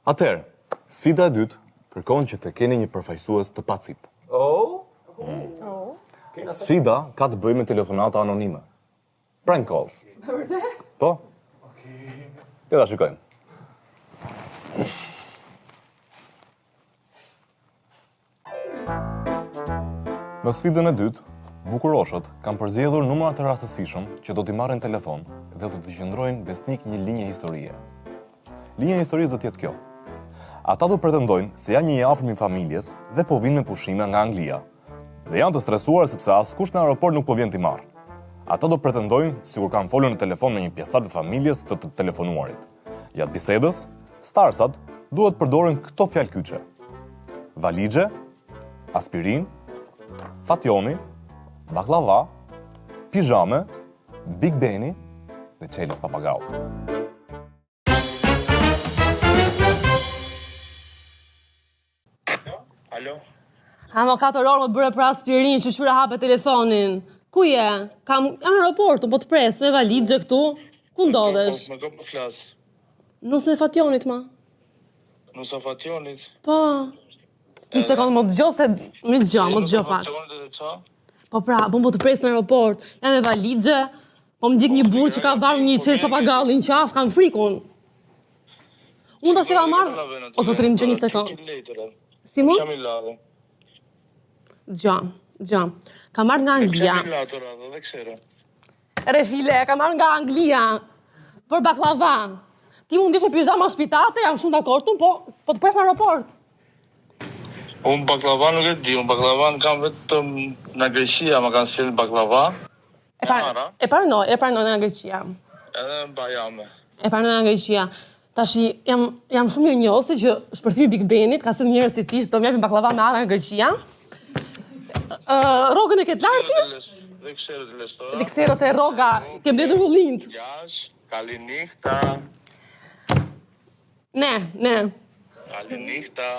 Atëherë, sfida e dytë kërkon që të keni një përfaqësues të pacip. Sfida ka të bëjë me telefonata anonime. Prank calls. Vërtet? Po? Le ta shikojmë. Në sfidën e dytë, bukuroshët kanë përzgjedhur numra të rastësishëm që do t'i marrin telefon dhe do t'i qëndrojnë besnik një linje historie. Linja e historisë do t'jetë kjo. Ata do pretendojnë se janë një afërm i familjes dhe po vinë me pushime nga Anglia. Dhe janë të stresuar sepse askush në aeroport nuk po vjen t'i marrë. Ata do pretendojnë sikur kanë folur në telefon me një pjesëtar të familjes të telefonuarit. Gjatë bisedës, starsat duhet përdorin këto fjalë kyçe: valixhe, aspirin, fationi, baklava, pijame, Big Beni dhe çelës papagau. Alo? Ama 4 orë më bëre për aspirin që shura hape telefonin. Ku je? Jam në aeroport, po të pres me valixhe këtu. Ku ndodhesh? Me ko po flas? Nusën e fationit, ma. Nusa fationit? Po. Një sekundë, më dëgjo se... Më dëgjo pak. Fationit edhe qa? Po pra, po të pres në aeroport. Jam me valixhe, po më gjik një burë që ka varë një qelë papagalli në qafë, kam frikun. Unë ta që ka marrë... Ose të rimë që një sekundë. Si mu? Kam i lave. Dëgjo. Ka marrë nga Anglia. Kam i lato radhe dhe këshera. Refile, ka marrë nga Anglia. Për baklava. Ti mund ish me pijama shpitate, jam shumë dakortun, po të pres në aeroport. Unë baklava nuk e di, unë baklava në kam vetëm në Greqia, më kanë sjellë baklava. E paranoj nga Greqia. Edhe në Bajame. E paranoj nga Greqia. Tashi, jam shumë një njose që shpërthimi Big Benit, ka sënë njërës si ti që do mjepin baklava me ara nga Greqia. Rogën e ketë larti? Dhe kësherë të lestora. Dhe kësherë ose roga, ke mbledhur u lindë. Jash, Kalinikta. Ne. Kalinikta.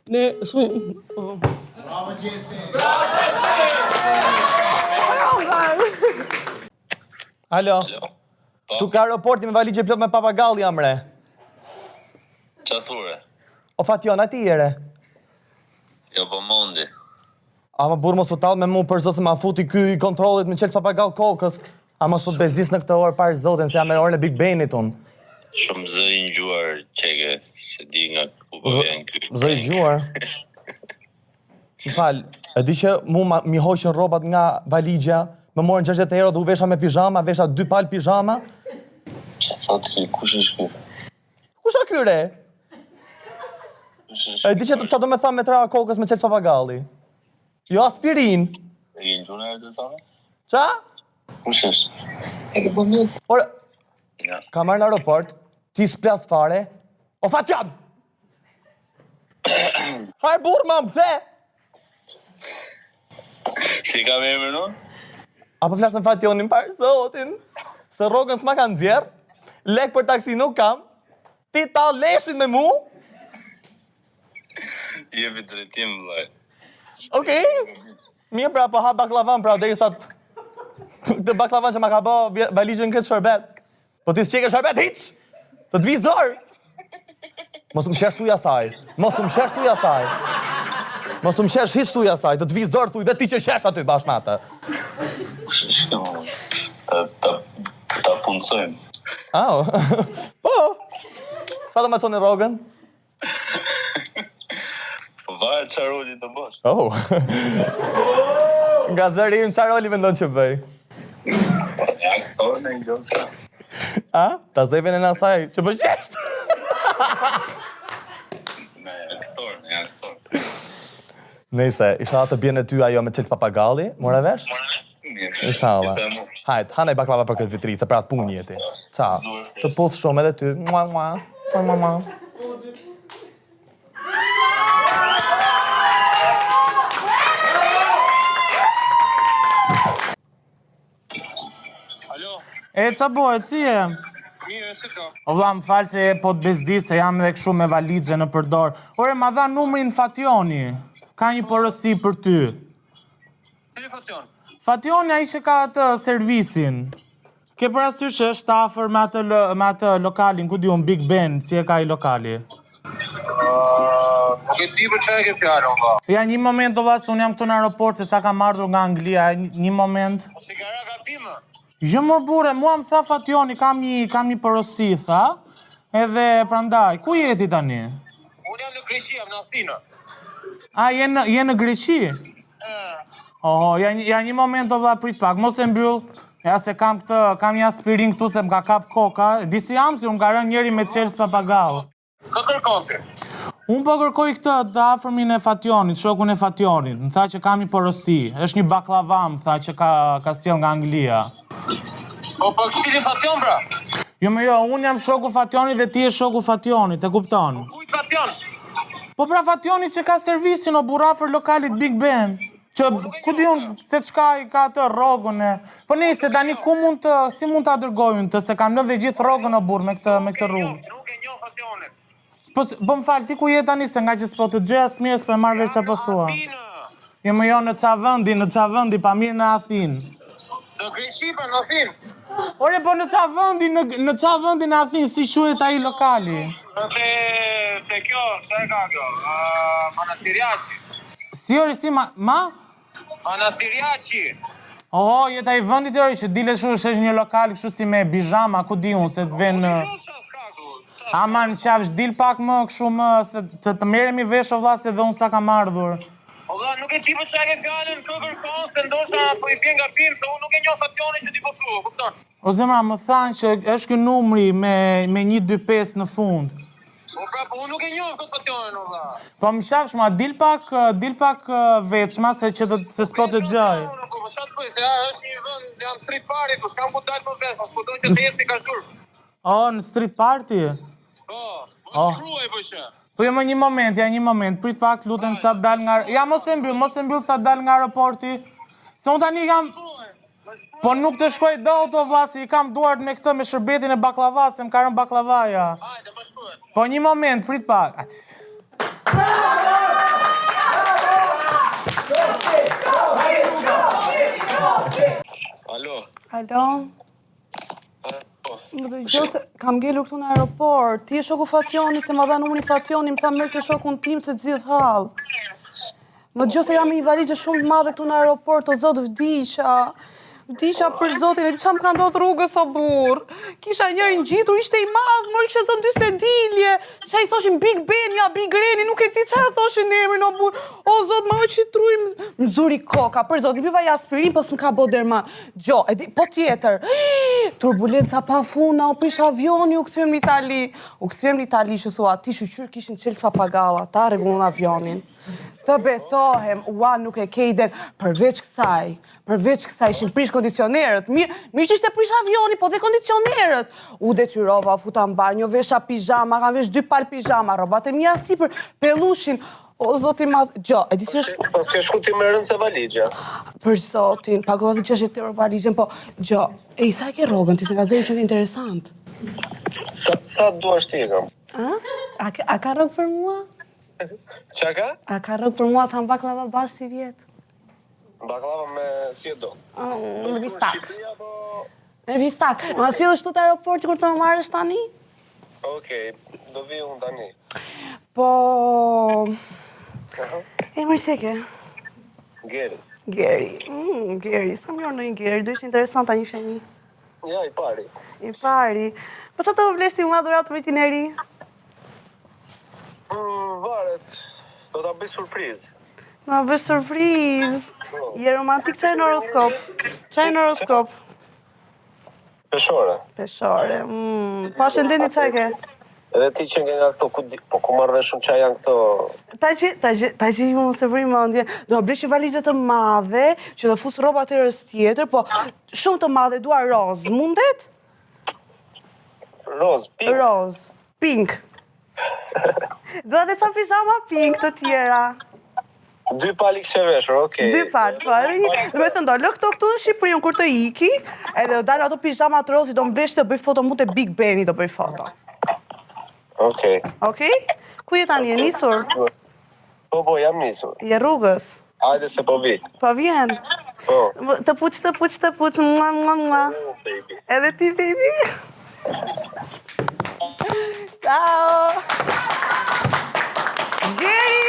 Ne, shumë... Bravo, Gjesi! Alo? Tu ka aeroporti me valixhe plot me papagalli jam re. Qa thure? O Fation, ati jere? Jo, po mondi. Ama burë mos u talë me mu për zotë ma futi ky i kontrolit me qelës papagall kokës. A mos po të bezdis në këtë orë parë zotin, se jam e orën e Big Benit unë. Shumë zë i ngjuar qeke, se di nga ku po vjen ky. Zë i gjuar? Më falë, e di që mu mi hoqën robat nga valigja, më morën 60 euro dhe u vesha me pijama, vesha 2 palë pijama. Qa thot ki, kush është ky? Kush është ky re? E di që qa do me thamë me tra kokës me qelës papagalli? Jo aspirin. E ki në gjuna e të thane? Qa? Kush është? Por, Ja. ka marrë në aeroport, ti s'plas fare, o Fation! Hajë burë, ma më kthe! Si ka me emër nun? Apo flasën Fationin parë zotin, se rogën s'ma kanë zjerë, lek për taksi nuk kam, ti ta leshin me mu, Jepi drejtim, vllai. okej? Mirë pra, po ha baklavan pra, derisa këtë baklavan që ma ka bo valixhen këtë shërbet. Po ti s'qeke shërbet hiq, të t'vi zorë. Mos më shesh tuja saj, mos më shesh tuja saj. Mos më shesh hiq tuja saj, të t'vi zorë tuj dhe ti që shesh aty bashkë me atë. Kush është kjo? Ta punësojmë. Au, po, sa do me qoni rogën? Po varë qa roli të bosh. Oh, nga zëri im qa roli me ndonë që bëj? Ja, aktor në i gjotë. A? Ta zëjve në asaj që më qesht? Me aktor. Nëjse, isha të bjene ty ajo me qelës papagalli, more vesh? Mirë. Inshallah. Hajt, hanaj baklava për këtë vitri, se pra të punë jeti. Qa, të puth shumë edhe ty. Mua. Alo? E, qa bojë, si e? Mirë, se ka? O vla, më falë se po të bezdis se jam dhe këshu me valixhe në përdor. Ore, ma dha numrin Fationi. Ka një porësi për ty. Cili Fation? Fationi a i që ka atë servisin. Ke parasysh që është afër me atë lokalin, ku diun Big Ben, si e ka i lokali? Nuk e di për çfarë ke fjalën, valla. Ja, një moment, valla, se unë jam këtu në aeroport, se sa kam ardhur nga Anglia, një moment. Si gara gabim? Jo më burre, mua më tha Fationi, kam një porosi, tha, edhe prandaj, ku jeti tani? Unë jam në Greqi, jam në Athinë. A, je në Greqi? Oho, ja një moment, valla, prit pak, mos e mbyll, ja se kam një aspirin këtu se më ka kap koka, disi jam si unë ka rënë njeri me qelës papagall. Sa kërkonte? Unë po kërkoj këtë të afërmin e Fationit, shokun e Fationit. Më tha që kam një porosi. Është një baklava, më tha që ka sjell nga Anglia. Po këshili Fation, bra? Jo, unë jam shoku Fationit dhe ti je shoku Fationit, e kupton? Kujt Fation? Po pra Fationit që ka servisin o burafër lokalit Big Ben. Që ku di unë se çka i ka atë rrogën e... Po nejse, tani si mund ta dërgojnë të, se kam lënë dhe gjithë rrogën o burr me këtë rrugë. Nuk e njoh Fationet. Po më fal, ti ku je tani se nga që s'po të gjej as mirë, s'po e marr veç çfarë po thua. Jo në qa vëndi, pa mirë në Athinë. Në Greqi, pa në Athinë. Ore, po në qa vëndi në Athinë, si quhet ai lokali? Te kjo, sa e ka kjo? Manasiriaci. Si ma? Manasiriaci. Oho, jet ai vëndi teori që dilet është një lokal kështu si me bizhama, ku di unë, se të vjen... Aman, qafsh, dil pak më kështu më, se të merremi vesh o vlla se dhe unë sa kam ardhur. O vlla, nuk e di për çfarë ke fjalën kë kërkon, se ndoshta po i vjen gabim, se unë nuk e njoh Fationin që ti po thua, kupton? O zemra, më thanë që është ky numri me 125 në fund. Po pra, po unë nuk e njoh këtë Fationin, o vlla. Po më qafsh, ma dil pak veçma se s'po të gjaj. Po çfarë bëj, se është një vend, jam street party, po s'kam ku dal më vesh, po s'po do që të esi ka zhurmë. Oh, në street party? Po, shkruaj po që. Po jo më një moment, prit pak, lutem sa të dal nga... Ja, mos e mbyll sa të dal nga aeroporti. Se unë tani kam... Po nuk të shkoj dot o vlla, si i kam duart me këtë, me shërbetin e baklavas, se më ka rënë baklavaja. Hajde, më shkruaj. Po një moment, prit pak. Alo. Më dëgjoj se kam ngelur këtu në aeroport. Ti je shoku Fationit, se ma dha numrin Fationit, më tha merr të shokun tim se të gjithë hall. Më dëgjoj se jam një valixhe shumë të madhe këtu në aeroport, o zot vdisha për zotin, e di qa më ka ndodhur rrugës o burr. Kisha njërin gjitur, ishte i madh, mori kishte zënë 40 dilje. Qa i thoshin Big Ben, ja Big Reni, nuk e di qa e thoshin emrin o burr. O zot, ma që truj më zuri koka, për zot, i piva i aspirin, po s'm ka bo derman. Gjo, e di, po tjetër. Turbulenca pa funa, u prish avioni, u kthyem në Itali. U kthyem në Itali, që thua, ti shqyr kishin qelës papagalla, ta rregullon avionin. Të betohem, ua nuk e kejden, përveç kësaj ishin prish kondicionerët. Mirë që ishte prish avioni, po dhe kondicionerët. U detyrova, futa në banjo, vesha pijama, kam vesh 2 palë pijama, robat e mja sipër, pelushin. O, zoti madhë, Gjo, e disi është... Po s'ke shku ti më rënë se valigja. Për zotin, pagova dhe 60 euro valigjen, po, Gjo, e sa e ke rogën, ti se nga zëri që në interesant. Sa duash ti e kam? A ka rogë për mua? Qa ka? A ka rogë për mua, tham baklava bash si vjetë? Baklava me si e do? Në vistak. Në vistak. Ma si dhe shtu të aeroport që kur të më marrësh tani? Okej, do vi unë tani. Po... E mërë qeke? Geri. Geri. Sa më jorë në një Geri, do ishte interesant ta një shenji. Ja, i pari. I pari. Po sa të më bleshti më dhurat për vitin e ri? Varet, do t'a bëj surprizë. Ma bësh surprizë. Je romantik, qa e në horoskop? Peshore. Peshore. Pa shëndeti qa e ke? Edhe ti që nga këto, ku marrë shumë qa janë këto... Ta që ju më se vëri më ndje, do më blesh i valigje të madhe, që do fusë roba të rës tjetër, po shumë të madhe, dua roz, mundet? Roz, pink. Roz, pink. Dua dhe ca pijama pink të tjera. 2 pali kështë veshur, okej. 2 palë, po edhe një. Dhe me thënë, do lë këto këtu në Shqipëri, unë kur të iki, edhe do dalë ato pijamat rozi, do mblesh të bëj foto, mu të Big Beni do bëj foto. Okej. Okej? Ku je tani, e nisur? Po, jam nisur. Je rrugës? Hajde se po vi. Po vjen. Po. Të puq, mua. Baby. Edhe ti, baby. Ciao. Geri.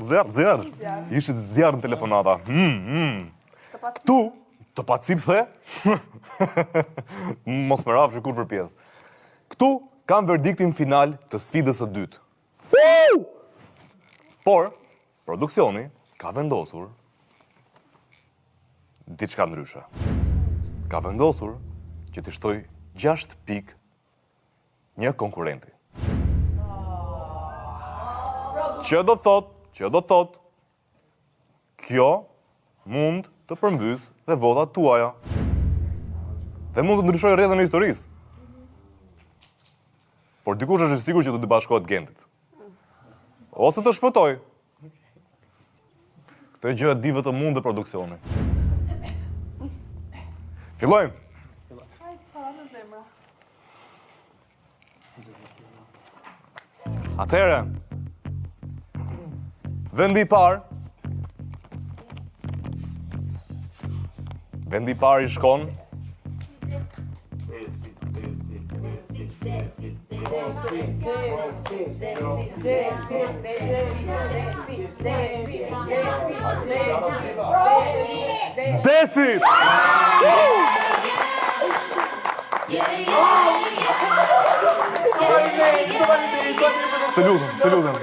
Zjarë. Ishit zjarë në telefonata. Tu, të pacip the? Mos më rafë kur për pjesë. Këtu kam verdiktin final të sfidës së dytë. Por, produksioni ka vendosur diçka ndryshe. Ka vendosur që të shtoj 6 pikë një konkurenti. Që do thot, kjo mund të përmbys dhe votat tuaja. Dhe mund të ndryshoj rrjedhën e historisë. Por dikush është sigur që do të bashkohet Gentit. Ose të shpëtoj. Këtë gjë e di vetëm mund dhe produksioni. Fillojmë. Atëherë, vendi i parë i shkon Desit! Të lutem.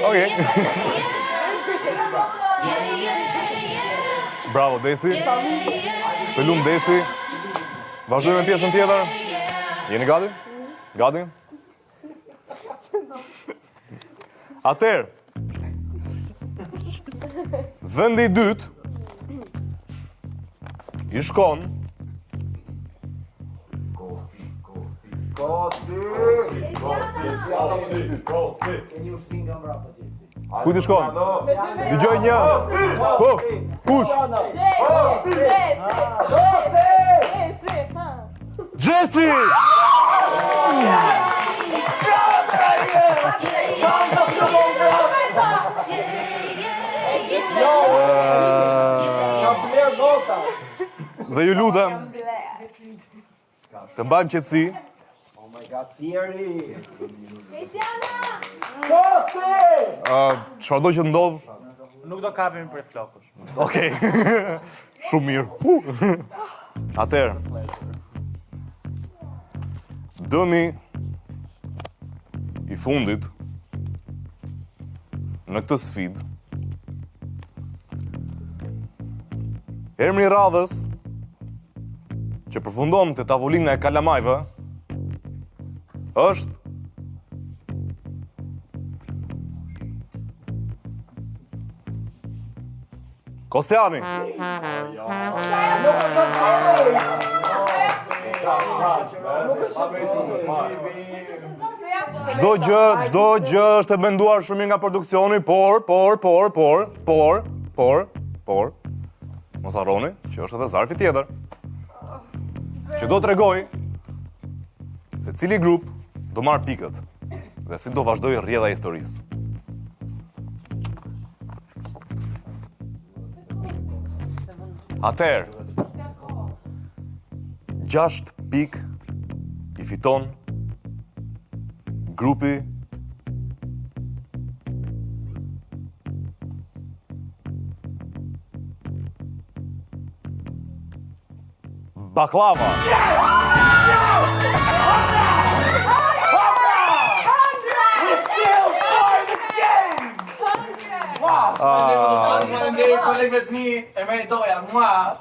Okej. Bravo, Desi. Të lutem, Desi. Vazhdojmë me pjesën tjetër. Jeni gati? Gati? Atëherë, vendi i dytë i shkon Kujt i shkon? Dëgjoj një. Po, kush? Jesse! Dhe ju lutem të mbajmë qetësi. Oh my god, Thierry! Çfarëdo që ndodh, Nuk do kapim për flokësh. okej. Shumë mirë. Atëherë, dëmi i fundit në këtë sfidë, emri i radhës që përfundon te tavolina e kalamajve është Kostiani. Çdo gjë është e menduar shumë nga produksioni, por mos harroni që është edhe zarfi tjetër. Që do t'rregoj se cili grup do marr pikët dhe si do vazhdoj rrjedha e historisë. Atëherë, 6 pikë i fiton grupi Baklava. Kolegët mi e meritoja, mua!